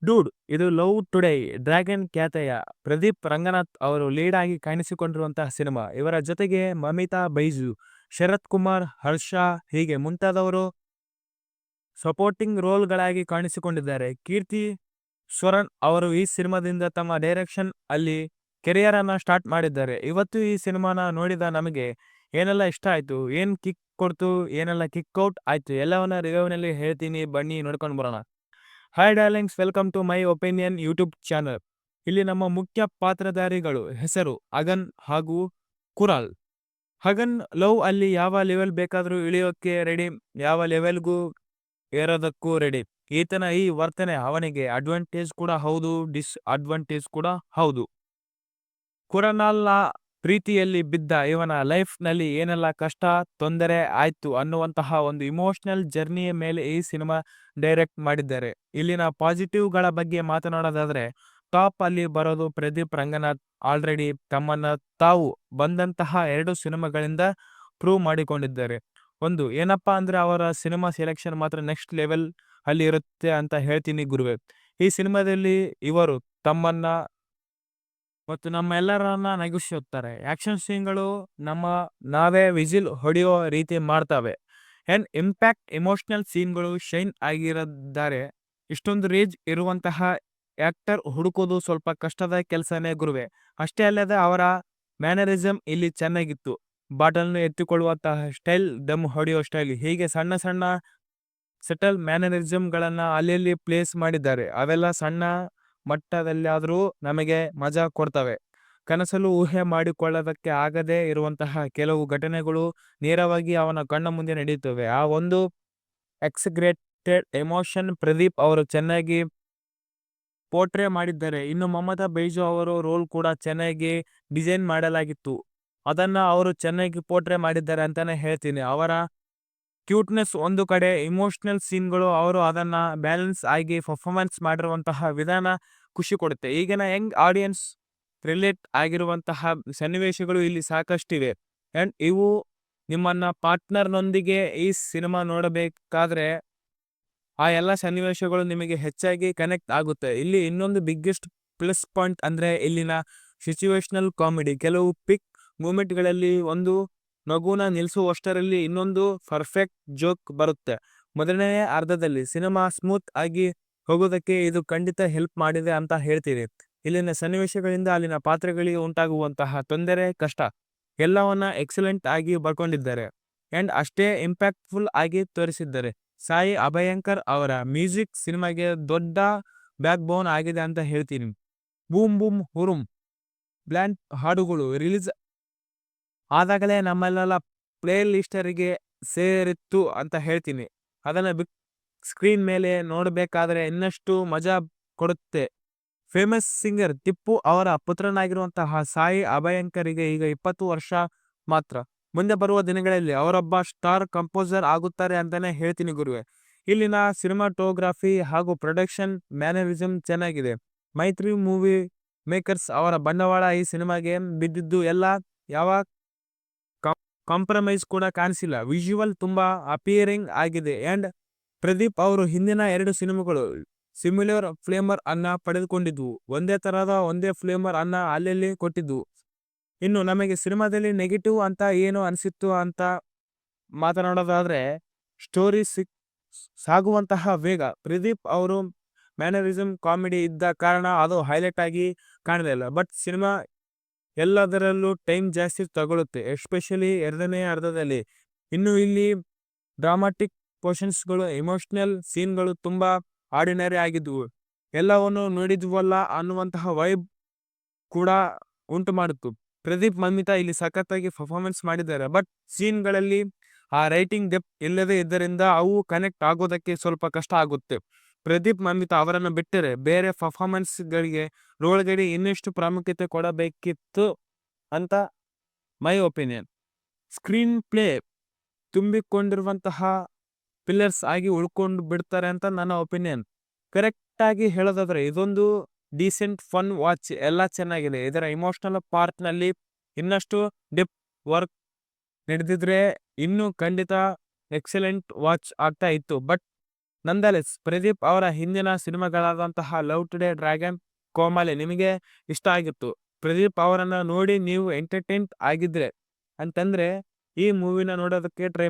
Dude, ಇದು love today dragon ಖ್ಯಾತೆಯ ಪ್ರದೀಪ್ ರಂಗನಾಥ್ ಅವರು ಲೀಡ್ ಆಗಿ ಕಾಣಿಸಿಕೊಂಡಿರುವಂತಹ ಸಿನಿಮಾ. ಇವರ ಜೊತೆಗೆ ಮಮಿತಾ ಬೈಜು, ಶರತ್ ಕುಮಾರ್, ಹರ್ಷ ಹೀಗೆ ಮುಂತಾದವರು ಸಪೋರ್ಟಿಂಗ್ ರೋಲ್ಗಳಾಗಿ ಕಾಣಿಸಿಕೊಂಡಿದ್ದಾರೆ. ಕೀರ್ತಿ ಸ್ವರನ್ ಅವರು ಈ ಸಿನಿಮಾದಿಂದ ತಮ್ಮ ಡೈರೆಕ್ಷನ್ ಅಲ್ಲಿ ಕೆರಿಯರ್ ಅನ್ನ ಸ್ಟಾರ್ಟ್ ಮಾಡಿದ್ದಾರೆ. ಇವತ್ತು ಈ ಸಿನಿಮಾನ ನೋಡಿದ ನಮಗೆ ಏನೆಲ್ಲ ಇಷ್ಟ ಆಯ್ತು, ಏನ್ ಕಿಕ್ ಕೊಡ್ತು, ಏನೆಲ್ಲ ಕಿಕ್ ಔಟ್ ಆಯ್ತು, ಎಲ್ಲವನ್ನ ರಿವ್ಯೂನಲ್ಲಿ ಹೇಳ್ತೀನಿ, ಬನ್ನಿ ನೋಡ್ಕೊಂಡು ಬರೋಣ. Hi darlings, welcome to my opinion YouTube channel. ಇಲ್ಲಿ ನಮ್ಮ ಮುಖ್ಯ ಪಾತ್ರಧಾರಿಗಳು ಹೆಸರು ಅಗನ್ ಹಾಗೂ ಕುರಾಲ್. ಅಗನ್ ಲವ್ ಅಲ್ಲಿ ಯಾವ ಲೆವೆಲ್ ಬೇಕಾದರೂ ಇಳಿಯೋಕೆ ರೆಡಿ, ಯಾವ ಲೆವೆಲ್ಗೂ ಏರೋದಕ್ಕೂ ರೆಡಿ. ಈತನ ಈ ವರ್ತನೆ ಅವನಿಗೆ ಅಡ್ವಾಂಟೇಜ್ ಕೂಡ ಹೌದು, ಡಿಸ್ಅಡ್ವಾಂಟೇಜ್ ಕೂಡ ಹೌದು. ಕುರನಾಲ್ನ ಪ್ರೀತಿಯಲ್ಲಿ ಬಿದ್ದ ಇವನ ಲೈಫ್ ನಲ್ಲಿ ಏನೆಲ್ಲ ಕಷ್ಟ ತೊಂದರೆ ಆಯ್ತು ಅನ್ನುವಂತಹ ಒಂದು ಇಮೋಷನಲ್ ಜರ್ನಿಯ ಮೇಲೆ ಈ ಸಿನಿಮಾ ಡೈರೆಕ್ಟ್ ಮಾಡಿದ್ದಾರೆ. ಇಲ್ಲಿನ ಪಾಸಿಟಿವ್ ಗಳ ಬಗ್ಗೆ ಮಾತನಾಡೋದಾದ್ರೆ, ಟಾಪ್ ಅಲ್ಲಿ ಬರೋದು ಪ್ರದೀಪ್ ರಂಗನಾಥ್. ಆಲ್ರೆಡಿ ತಮ್ಮನ್ನ ತಾವು ಬಂದಂತಹ 2 ಸಿನಿಮಾಗಳಿಂದ ಪ್ರೂವ್ ಮಾಡಿಕೊಂಡಿದ್ದಾರೆ. ಒಂದು ಏನಪ್ಪಾ ಅಂದ್ರೆ ಅವರ ಸಿನಿಮಾ ಸೆಲೆಕ್ಷನ್ ಮಾತ್ರ ನೆಕ್ಸ್ಟ್ ಲೆವೆಲ್ ಅಲ್ಲಿ ಇರುತ್ತೆ ಅಂತ ಹೇಳ್ತೀನಿ ಗುರುವೆ. ಈ ಸಿನಿಮಾದಲ್ಲಿ ಇವರು ತಮ್ಮನ್ನ ಮತ್ತು ನಮ್ಮೆಲ್ಲರನ್ನ ನಗಿಸುತ್ತಾರೆ. ಆಕ್ಷನ್ ಸೀನ್ಗಳು ನಾವೇ ವಿಸಿಲ್ ಹೊಡೆಯೋ ರೀತಿ ಮಾಡ್ತವೆ. ಅಂಡ್ ಇಂಪ್ಯಾಕ್ಟ್ ಇಮೋಷನಲ್ ಸೀನ್ಗಳು ಶೈನ್ ಆಗಿರಿದ್ದಾರೆ. ಇಷ್ಟೊಂದು ರೇಂಜ್ ಇರುವಂತಹ ಆಕ್ಟರ್ ಹುಡುಕೋದು ಸ್ವಲ್ಪ ಕಷ್ಟದ ಕೆಲಸನೇ ಗುರುವೆ. ಅಷ್ಟೇ ಅಲ್ಲದೆ ಅವರ ಮ್ಯಾನರಿಸಮ್ ಇಲ್ಲಿ ಚೆನ್ನಾಗಿತ್ತು. ಬಾಟಲ್ನ ಎತ್ತಿಕೊಳ್ಳುವಂತಹ ಸ್ಟೈಲ್, ದಮ್ ಹೊಡೆಯೋ ಸ್ಟೈಲ್, ಹೀಗೆ ಸಣ್ಣ ಸಣ್ಣ ಸೆಟಲ್ ಮ್ಯಾನರಿಸಮ್ಗಳನ್ನ ಅಲ್ಲಿ ಪ್ಲೇಸ್ ಮಾಡಿದ್ದಾರೆ. ಅವೆಲ್ಲ ಸಣ್ಣ ಮಟ್ಟದಲ್ಲಾದರೂ ನಮಗೆ ಮಜಾ ಕೊಡ್ತವೆ. ಕನಸಲು ಊಹೆ ಮಾಡಿಕೊಳ್ಳೋದಕ್ಕೆ ಆಗದೇ ಇರುವಂತಹ ಕೆಲವು ಘಟನೆಗಳು ನೇರವಾಗಿ ಅವನ ಕಣ್ಣ ಮುಂದೆ ನಡೆಯುತ್ತವೆ. ಆ ಒಂದು ಎಕ್ಸ್ಗ್ರೇಟೆಡ್ ಎಮೋಷನ್ ಪ್ರದೀಪ್ ಅವರು ಚೆನ್ನಾಗಿ ಪೋರ್ಟ್ರೇ ಮಾಡಿದ್ದಾರೆ. ಇನ್ನು ಮಮತಾ ಬೈಜು ಅವರು ರೋಲ್ ಕೂಡ ಚೆನ್ನಾಗಿ ಡಿಸೈನ್ ಮಾಡಲಾಗಿತ್ತು. ಅದನ್ನ ಅವರು ಚೆನ್ನಾಗಿ ಪೋರ್ಟ್ರೇ ಮಾಡಿದ್ದಾರೆ ಅಂತಾನೆ ಹೇಳ್ತೀನಿ. ಅವರ ಕ್ಯೂಟ್ನೆಸ್ ಒಂದು ಕಡೆ, ಇಮೋಷನಲ್ ಸೀನ್ಗಳು ಅವರು ಅದನ್ನ ಬ್ಯಾಲೆನ್ಸ್ ಆಗಿ ಪರ್ಫಾರ್ಮೆನ್ಸ್ ಮಾಡಿರುವಂತಹ ವಿಧಾನ ಖುಷಿ ಕೊಡುತ್ತೆ. ಈಗಿನ ಯಂಗ್ ಆಡಿಯನ್ಸ್ ರಿಲೇಟ್ ಆಗಿರುವಂತಹ ಸನ್ನಿವೇಶಗಳು ಇಲ್ಲಿ ಸಾಕಷ್ಟಿವೆ. ಅಂಡ್ ಇವು ನಿಮ್ಮನ್ನ ಪಾರ್ಟ್ನರ್ನೊಂದಿಗೆ ಈ ಸಿನಿಮಾ ನೋಡಬೇಕಾದ್ರೆ ಆ ಎಲ್ಲ ಸನ್ನಿವೇಶಗಳು ನಿಮಗೆ ಹೆಚ್ಚಾಗಿ ಕನೆಕ್ಟ್ ಆಗುತ್ತೆ. ಇಲ್ಲಿ ಇನ್ನೊಂದು ಬಿಗ್ಗೆಸ್ಟ್ ಪ್ಲಸ್ ಪಾಯಿಂಟ್ ಅಂದ್ರೆ ಇಲ್ಲಿನ ಸಿಚುವೇಶನಲ್ ಕಾಮಿಡಿ. ಕೆಲವು ಪಿಕ್ ಮೂಮೆಂಟ್ಗಳಲ್ಲಿ ಒಂದು ನಗುನ ನಿಲ್ಲಿಸುವಷ್ಟರಲ್ಲಿ ಇನ್ನೊಂದು ಪರ್ಫೆಕ್ಟ್ ಜೋಕ್ ಬರುತ್ತೆ. ಮೊದಲನೇ ಅರ್ಧದಲ್ಲಿ ಸಿನಿಮಾ ಸ್ಮೂತ್ ಆಗಿ ಹೋಗೋದಕ್ಕೆ ಇದು ಖಂಡಿತ ಹೆಲ್ಪ್ ಮಾಡಿದೆ ಅಂತ ಹೇಳ್ತೀರಿ. ಇಲ್ಲಿನ ಸನ್ನಿವೇಶಗಳಿಂದ ಅಲ್ಲಿನ ಪಾತ್ರಗಳಿಗೆ ಉಂಟಾಗುವಂತಹ ತೊಂದರೆ, ಕಷ್ಟ ಎಲ್ಲವನ್ನ ಎಕ್ಸಲೆಂಟ್ ಆಗಿ ಬರ್ಕೊಂಡಿದ್ದಾರೆ. ಅಂಡ್ ಅಷ್ಟೇ ಇಂಪ್ಯಾಕ್ಟ್ಫುಲ್ ಆಗಿ ತೋರಿಸಿದ್ದಾರೆ. ಸಾಯಿ ಅಭಯಂಕರ್ ಅವರ ಮ್ಯೂಸಿಕ್ ಸಿನಿಮಾಗೆ ದೊಡ್ಡ ಬ್ಯಾಕ್ ಬೋನ್ ಆಗಿದೆ ಅಂತ ಹೇಳ್ತೀನಿ. ಬೂಮ್ ಬೂಮ್ ಹುರುಮ್ ಬ್ಲ್ಯಾಂಡ್ ಹಾಡುಗಳು ರಿಲೀಸ್ ಆದಾಗಲೇ ನಮ್ಮೆಲ್ಲ ಪ್ಲೇ ಲಿಸ್ಟರಿಗೆ ಸೇರಿತ್ತು ಅಂತ ಹೇಳ್ತೀನಿ. ಅದನ್ನ ಬಿಗ್ ಸ್ಕ್ರೀನ್ ಮೇಲೆ ನೋಡಬೇಕಾದ್ರೆ ಇನ್ನಷ್ಟು ಮಜಾ ಕೊಡುತ್ತೆ. ಫೇಮಸ್ ಸಿಂಗರ್ ತಿಪ್ಪು ಅವರ ಪುತ್ರನಾಗಿರುವಂತಹ ಸಾಯಿ ಅಭಯಂಕರಿಗೆ ಈಗ 20 ವರ್ಷ ಮಾತ್ರ. ಮುಂದೆ ಬರುವ ದಿನಗಳಲ್ಲಿ ಅವರೊಬ್ಬ ಸ್ಟಾರ್ ಕಂಪೋಸರ್ ಆಗುತ್ತಾರೆ ಅಂತಾನೆ ಹೇಳ್ತೀನಿ ಗುರುವೆ. ಇಲ್ಲಿನ ಸಿನಿಮಾಟೋಗ್ರಫಿ ಹಾಗೂ ಪ್ರೊಡಕ್ಷನ್ ಮ್ಯಾನರಿಸಮ್ ಚೆನ್ನಾಗಿದೆ. ಮೈತ್ರಿ ಮೂವಿ ಮೇಕರ್ಸ್ ಅವರ ಬಂಡವಾಳ ಈ ಸಿನಿಮಾಗೆ ಬಿದ್ದಿದ್ದು ಎಲ್ಲ ಯಾವ ಕಾಂಪ್ರಮೈಸ್ ಕೂಡ ಕಾಣಿಸಿಲ್ಲ. ವಿಜುವಲ್ ತುಂಬಾ ಅಪಿಯರಿಂಗ್ ಆಗಿದೆ. ಅಂಡ್ ಪ್ರದೀಪ್ ಅವರು ಹಿಂದಿನ 2 ಸಿನಿಮಾಗಳು ಸಿಮಿಲರ್ ಫ್ಲೇಮರ್ ಅನ್ನ ಪಡೆದುಕೊಂಡಿದ್ವು. ಒಂದೇ ತರಹದ ಒಂದೇ ಫ್ಲೇಮರ್ ಅನ್ನ ಅಲ್ಲಲ್ಲಿ ಕೊಟ್ಟಿದ್ವು. ಇನ್ನು ನಮಗೆ ಸಿನಿಮಾದಲ್ಲಿ ನೆಗೆಟಿವ್ ಅಂತ ಏನು ಅನಿಸಿತ್ತು ಅಂತ ಮಾತನಾಡೋದಾದ್ರೆ, ಸ್ಟೋರಿ ಸಾಗುವಂತಹ ವೇಗ. ಪ್ರದೀಪ್ ಅವರು ಮ್ಯಾನರಿಸಮ್ ಕಾಮಿಡಿ ಇದ್ದ ಕಾರಣ ಅದು ಹೈಲೈಟ್ ಆಗಿ ಕಾಣಲಿಲ್ಲ. ಬಟ್ ಸಿನಿಮಾ ಎಲ್ಲದರಲ್ಲೂ ಟೈಮ್ ಜಾಸ್ತಿ ತಗೊಳುತ್ತೆ, ಎಸ್ಪೆಷಲಿ 2ನೇ ಅರ್ಧದಲ್ಲಿ. ಇನ್ನು ಇಲ್ಲಿ ಡ್ರಾಮಾಟಿಕ್ ಪೋರ್ಷನ್ಸ್ಗಳು, ಇಮೋಷನಲ್ ಸೀನ್ಗಳು ತುಂಬಾ ಆರ್ಡಿನರಿ ಆಗಿದ್ವು. ಎಲ್ಲವನ್ನು ನೋಡಿದ್ವಲ್ಲ ಅನ್ನುವಂತಹ ವೈಬ್ ಕೂಡ ಉಂಟು ಮಾಡಿತ್ತು. ಪ್ರದೀಪ್, ಮಮಿತಾ ಇಲ್ಲಿ ಸಖತ್ತಾಗಿ ಪರ್ಫಾರ್ಮೆನ್ಸ್ ಮಾಡಿದ್ದಾರೆ. ಬಟ್ ಸೀನ್ಗಳಲ್ಲಿ ಆ ರೈಟಿಂಗ್ ಡೆಪ್ತ್ ಇಲ್ಲದೆ ಇದ್ದರಿಂದ ಅವು ಕನೆಕ್ಟ್ ಆಗೋದಕ್ಕೆ ಸ್ವಲ್ಪ ಕಷ್ಟ ಆಗುತ್ತೆ. ಪ್ರದೀಪ್, ಮಮಿತಾ ಅವರನ್ನು ಬಿಟ್ಟರೆ ಬೇರೆ ಪರ್ಫಾರ್ಮೆನ್ಸ್ಗಳಿಗೆ ರೋಲ್ಗಳಿಗೆ ಇನ್ನಷ್ಟು ಪ್ರಾಮುಖ್ಯತೆ ಕೊಡಬೇಕಿತ್ತು ಅಂತ ಮೈ ಒಪಿನಿಯನ್. ಸ್ಕ್ರೀನ್ ಪ್ಲೇ ತುಂಬಿಕೊಂಡಿರುವಂತಹ ಪಿಲ್ಲರ್ಸ್ ಆಗಿ ಉಳ್ಕೊಂಡು ಬಿಡ್ತಾರೆ ಅಂತ ನನ್ನ ಒಪಿನಿಯನ್. ಕರೆಕ್ಟ್ ಆಗಿ ಹೇಳೋದಾದ್ರೆ ಇದೊಂದು ಡೀಸೆಂಟ್ ಫನ್ ವಾಚ್. ಎಲ್ಲ ಚೆನ್ನಾಗಿದೆ. ಇದರ ಇಮೋಷನಲ್ ಪಾರ್ಟ್ ನಲ್ಲಿ ಇನ್ನಷ್ಟು ಡೆಪ್ ವರ್ಕ್ ನಡೆದಿದ್ರೆ ಇನ್ನು ಖಂಡಿತ ಎಕ್ಸಲೆಂಟ್ ವಾಚ್ ಆಗ್ತಾ ಇತ್ತು. ಬಟ್ ನಂದಲೆಸ್ ಪ್ರದೀಪ್ ಅವರ ಹಿಂದಿನ ಸಿನಿಮಾಗಳಾದಂತಹ ಲವ್ ಟುಡೇ, ಡ್ರ್ಯಾಗನ್, ಕೋಮಾಳಿ ನಿಮಗೆ ಇಷ್ಟ ಆಗಿತ್ತು. ಪ್ರದೀಪ್ ಅವರನ್ನ ನೋಡಿ ನೀವು ಎಂಟರ್ಟೈನ್ ಆಗಿದ್ರೆ ಅಂತಂದ್ರೆ ಈ ಮೂವಿನ ನೋಡೋದಕ್ಕೆ ಟ್ರೈ